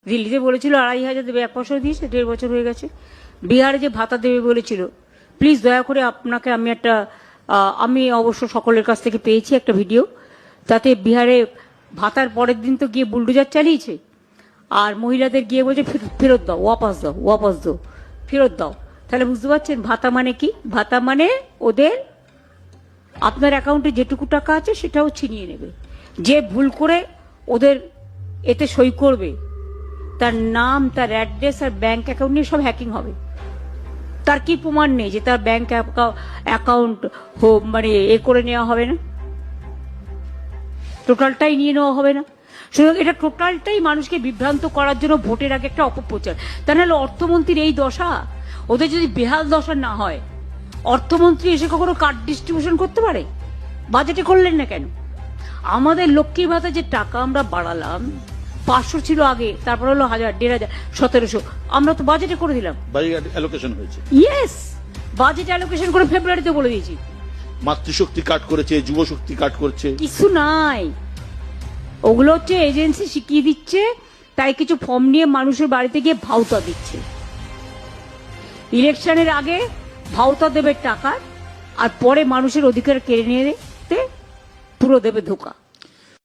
দিল্লিতে বলেছিল 2,500 দেবে, 1 পয়সাও দিয়েছে, 1.5 বছর হয়ে গেছে। বিহারে যে ভাতা দেবে বলেছিল, প্লিজ দয়া করে আপনাকে আমি অবশ্য সকলের কাছ থেকে পেয়েছি একটা ভিডিও, তাতে বিহারে ভাতার পরের দিন তো গিয়ে বুলডোজার চালিয়েছে, আর মহিলাদের গিয়ে বলছে ফেরত দাও, ওয়াপাস দাও, ফেরত দাও। তাহলে বুঝতে পারছেন ভাতা মানে কি? ভাতা মানে ওদের আপনার অ্যাকাউন্টে যেটুকু টাকা আছে সেটাও ছিনিয়ে নেবে। যে ভুল করে ওদের এতে সই করবে তার নাম, তার অ্যাড্রেস আর ব্যাংক অ্যাকাউন্ট নিয়ে সব হ্যাকিং হবে। তার কি প্রমাণ নেই যে তার ব্যাংক অ্যাকাউন্ট মানে করে নেওয়া হবে না, টোটালটাই নিয়ে নেওয়া হবে না? সুতরাং এটা টোটালটাই মানুষকে বিভ্রান্ত করার জন্য ভোটের আগে একটা অপপ্রচার। তা নাহলে অর্থমন্ত্রীর এই দশা, ওদের যদি বেহাল দশা না হয়, অর্থমন্ত্রী এসে কখনো কার্ড ডিস্ট্রিবিউশন করতে পারে? বাজেটে করলেন না কেন? আমাদের লক্ষ্মীর ভাতা যে টাকা আমরা বাড়ালাম, 500 ছিল আগে, তারপর হলো 1000, 1500, 1700, আমরা তো বাজেটে করে দিলাম। বাজেট অ্যালোকেশন হয়েছে। ইয়েস, বাজেট অ্যালোকেশন করে ফেব্রুয়ারিতে বলে দিয়েছি। মাতৃশক্তি কাট করেছে, যুব শক্তি কাট করছে, কিছু নাই। ওগুলো হচ্ছে এজেন্সি শিখিয়ে দিচ্ছে, তাই কিছু ফর্ম নিয়ে মানুষের বাড়িতে গিয়ে ভাউতা দিচ্ছে। ইলেকশনের আগে ভাউতা দেবে টাকা, আর পরে মানুষের অধিকার কেড়ে নিতে পুরো দেবে ধোকা।